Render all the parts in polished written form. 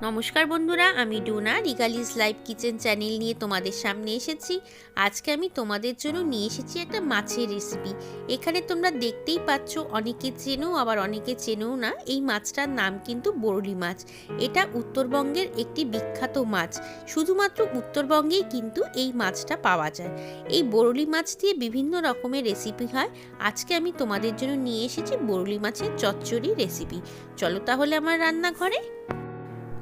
নমস্কার বন্ধুরা, আমি ডোনা রিগালিস লাইভ কিচেন চ্যানেল নিয়ে তোমাদের সামনে এসেছি। আজকে আমি তোমাদের জন্য নিয়ে এসেছি একটা মাছের রেসিপি। এখানে তোমরা দেখতেই পাচ্ছ, অনেকে চেনো আবার অনেকে চেনেও না। এই মাছটার নাম কিন্তু বরলি মাছ। এটা উত্তরবঙ্গের একটি বিখ্যাত মাছ। শুধুমাত্র উত্তরবঙ্গেই কিন্তু এই মাছটা পাওয়া যায়। এই বরলি মাছ দিয়ে বিভিন্ন রকমের রেসিপি হয়। আজকে আমি তোমাদের জন্য নিয়ে এসেছি বরলি মাছের চচ্চড়ি রেসিপি। চলো তাহলে আমার রান্নাঘরে।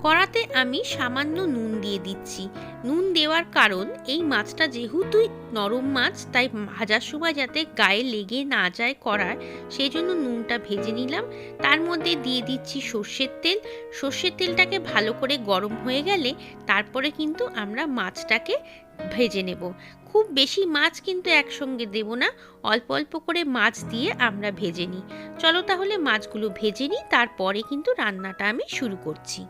কড়াতে আমি সামান্য নুন দিয়ে দিচ্ছি। নুন দেওয়ার কারণ, এই মাছটা যেহেতু নরম মাছ, তাই ভাজার সময় যাতে গায়ে লেগে না যায় কড়ায়, সেই জন্য নুনটা ভেজে নিলাম। তার মধ্যে দিয়ে দিচ্ছি সর্ষের তেল। সর্ষের তেলটাকে ভালো করে গরম হয়ে গেলে তারপরে কিন্তু আমরা মাছটাকে ভেজে নেব। খুব বেশি মাছ কিন্তু একসঙ্গে দেব না, অল্প অল্প করে মাছ দিয়ে আমরা ভেজে নিই। চলো তাহলে মাছগুলো ভেজে নিই, তারপরে কিন্তু রান্নাটা আমি শুরু করছি।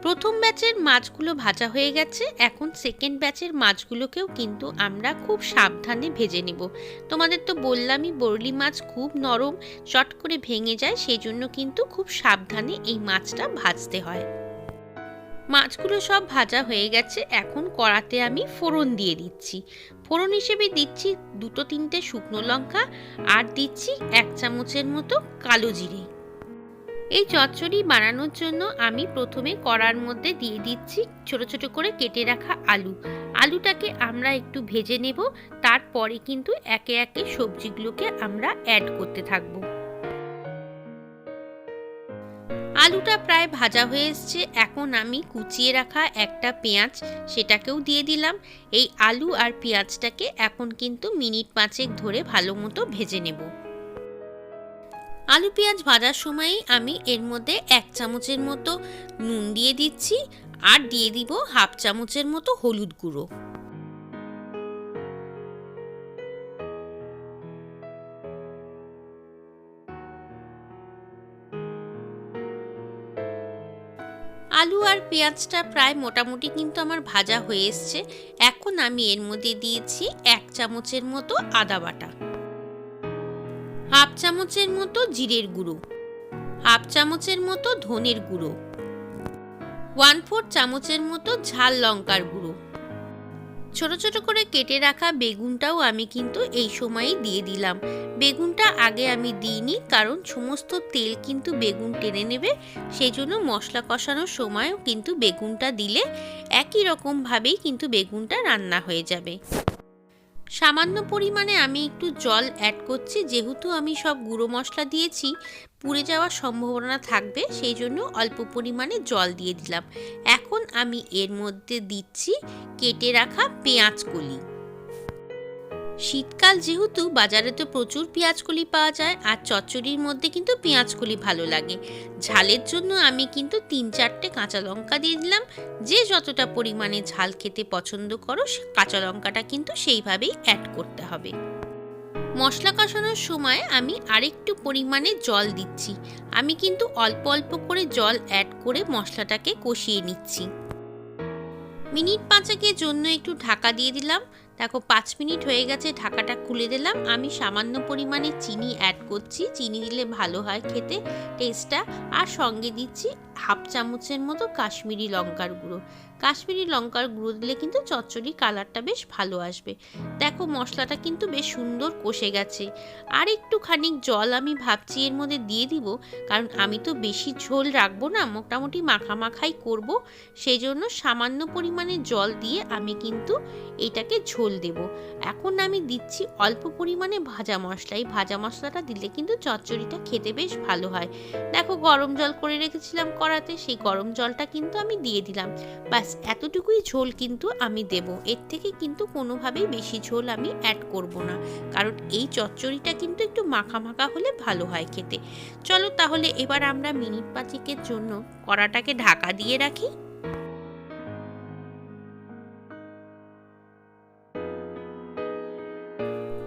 প্রথম ব্যাচের মাছগুলো ভাজা হয়ে গেছে। এখন সেকেন্ড ব্যাচের মাছগুলোকেও কিন্তু আমরা খুব সাবধানে ভেজে নেব। তোমাদের তো বললামই, বরলি মাছ খুব নরম, চট করে ভেঙে যায়, সেই জন্য কিন্তু খুব সাবধানে এই মাছটা ভাজতে হয়। মাছগুলো সব ভাজা হয়ে গেছে। এখন কড়াতে আমি ফোড়ন দিয়ে দিচ্ছি। ফোড়ন হিসেবে দিচ্ছি 2-3টে শুকনো লঙ্কা, আর দিচ্ছি 1 চামচের মতো কালো জিরে। এই চচ্চড়ি বানানোর জন্য আমি প্রথমে কড়ার মধ্যে দিয়ে দিচ্ছি ছোট ছোট করে কেটে রাখা আলু। আলুটাকে আমরা একটু ভেজে নেব, তারপরে কিন্তু একে একে সবজিগুলোকে আমরা অ্যাড করতে থাকব। আলুটা প্রায় ভাজা হয়ে এসছে। এখন আমি কুচিয়ে রাখা একটা পেঁয়াজ, সেটাকেও দিয়ে দিলাম। এই আলু আর পেঁয়াজটাকে এখন কিন্তু মিনিট 5 ধরে ভালো মতো ভেজে নেব। আলু পেঁয়াজ ভাজার সময়ই আমি এর মধ্যে 1 চামচের মতো নুন দিয়ে দিচ্ছি, আর দিয়ে দিব 1/2 চামচের মতো হলুদ গুঁড়ো। আলু আর পেঁয়াজটা প্রায় মোটামুটি কিন্তু আমার ভাজা হয়ে এসছে। এখন আমি এর মধ্যে দিয়েছি 1 চামচের মতো আদা বাটা, 1/2 চামচের মতো জিরের গুঁড়ো, 1/2 চামচের মতো ধনের গুঁড়ো, 1/4 চামচের মতো ঝাল লঙ্কার গুঁড়ো। ছোট ছোট করে কেটে রাখা বেগুনটাও আমি কিন্তু এই সময়ই দিয়ে দিলাম। বেগুনটা আগে আমি দিইনি, কারণ সমস্ত তেল কিন্তু বেগুন টেনে নেবে। সেই জন্য মশলা কষানোর সময়ও কিন্তু বেগুনটা দিলে একই রকমভাবেই কিন্তু বেগুনটা রান্না হয়ে যাবে। সামান্য পরিমাণে আমি একটু জল অ্যাড করছি, যেহেতু আমি সব গুঁড়ো মশলা দিয়েছি, পুড়ে যাওয়ার সম্ভাবনা থাকবে, সেই জন্য অল্প পরিমাণে জল দিয়ে দিলাম। এখন আমি এর মধ্যে দিচ্ছি কেটে রাখা পেঁয়াজ কলি। শীতকাল যেহেতু, বাজারে তো প্রচুর পেঁয়াজ কলি পাওয়া যায়, আর চচ্চড়ির মধ্যে কিন্তু পেঁয়াজ কলি ভালো লাগে। ঝালের জন্য আমি কিন্তু 3-4টে কাঁচা লঙ্কা দিয়ে দিলাম। যে যতটা পরিমাণে ঝাল খেতে পছন্দ করো, কাঁচা লঙ্কাটা কিন্তু সেইভাবেই অ্যাড করতে হবে। মশলা কষানোর সময় আমি আরেকটু পরিমাণে জল দিচ্ছি। আমি কিন্তু অল্প অল্প করে জল অ্যাড করে মশলাটাকে কষিয়ে নিচ্ছি। মিনিট 5 জন্য একটু ঢাকা দিয়ে দিলাম। দেখো 5 মিনিট হয়ে গেছে, ঢাকাটা খুলে দিলাম। আমি সামান্য পরিমাণে চিনি অ্যাড করছি। চিনি দিলে ভালো হয় খেতে টেস্টটা। আর সঙ্গে দিচ্ছি 1/2 চামচের মতো কাশ্মীরি লঙ্কার গুঁড়ো। কাশ্মীরি লঙ্কার গুঁড়ো দিলে কিন্তু চচ্চড়ির কালারটা বেশ ভালো আসবে। দেখো মশলাটা কিন্তু বেশ সুন্দর কষে গেছে। আর একটুখানি জল আমি ভাবছি এর মধ্যে দিয়ে দিব, কারণ আমি তো বেশি ঝোল রাখবো না, মোটামুটি মাখামাখাই করব। সেই জন্য সামান্য পরিমাণে জল দিয়ে আমি কিন্তু এটাকে ঝোল দেব। এখন আমি দিচ্ছি অল্প পরিমাণে ভাজা মশলা। এই ভাজা মশলাটা দিলে কিন্তু চচ্চড়িটা খেতে বেশ ভালো হয়। দেখো গরম জল করে রেখেছিলাম কড়াতে, সেই গরম জলটা কিন্তু আমি দিয়ে দিলাম। ব্যাস এতটুকুই ঝোল কিন্তু আমি দেব। এর থেকে কিন্তু কোনোভাবেই বেশি ঝোল আমি অ্যাড করব না, কারণ এই চচ্চড়িটা কিন্তু একটু মাখা মাখা হলে ভালো হয় খেতে। চলো তাহলে এবার আমরা মিনিট 5 জন্য কড়াটাকে ঢাকা দিয়ে রাখি।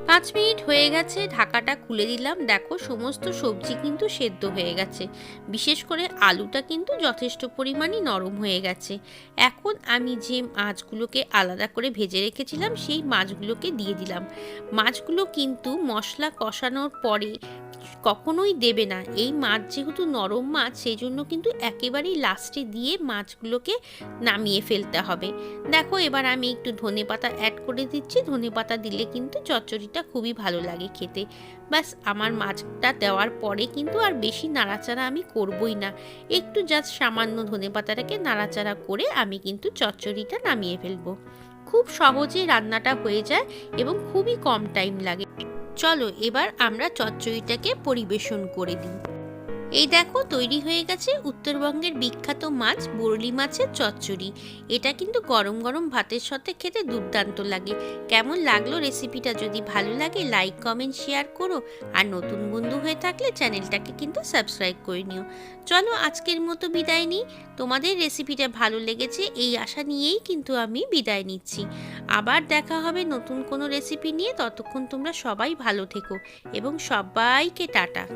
5 5 মিনিট হয়ে গেছে, ঢাকাটা খুলে দিলাম। দেখো সমস্ত সবজি কিন্তু সেদ্ধ হয়ে গেছে, বিশেষ করে আলুটা কিন্তু যথেষ্ট পরিমাণই নরম হয়ে গেছে। এখন আমি যে মাছগুলোকে আলাদা করে ভেজে রেখেছিলাম সেই মাছগুলোকে দিয়ে দিলাম। মাছগুলো কিন্তু মশলা কষানোর পরে কখনোই দেবে না, এই মাছ যেহেতু নরম মাছ সেই জন্য কিন্তু একেবারেই লাস্টে দিয়ে মাছগুলোকে নামিয়ে ফেলতে হবে। দেখো এবার আমি একটু ধনেপাতা অ্যাড করে দিচ্ছি, ধনেপাতা দিলে কিন্তু চচ্চড়িটা খুবই ভালো লাগে খেতে। ব্যাস আমার মাছটা দেওয়ার পরে কিন্তু আর বেশি নাড়াচাড়া আমি করবই না, একটু জাস্ট সামান্য ধনেপাতাটাকে নাড়াচাড়া করে আমি কিন্তু চচ্চড়িটা নামিয়ে ফেলবো। খুব সহজেই রান্নাটা হয়ে যায় এবং খুবই কম টাইম লাগে। চলো এবার আমরা চচ্চড়িটাকে পরিবেশন করে দিই। এই দেখো তৈরি হয়ে গেছে উত্তরবঙ্গের বিখ্যাত মাছ বরলি মাছের চচ্চড়ি। এটা কিন্তু গরম গরম ভাতের সাথে খেতে দুর্দান্ত লাগে। কেমন লাগলো রেসিপিটা? যদি ভালো লাগে লাইক কমেন্ট শেয়ার করো, আর নতুন বন্ধু হয়ে থাকলে চ্যানেলটাকে কিন্তু সাবস্ক্রাইব করে নিও। চলো আজকের মতো বিদায় নিই। তোমাদের রেসিপিটা ভালো লেগেছে এই আশা নিয়েই কিন্তু আমি বিদায় নিচ্ছি। আবার দেখা হবে নতুন কোনো রেসিপি নিয়ে। ততক্ষণ তোমরা সবাই ভালো থেকো এবং সবাইকে টাটা।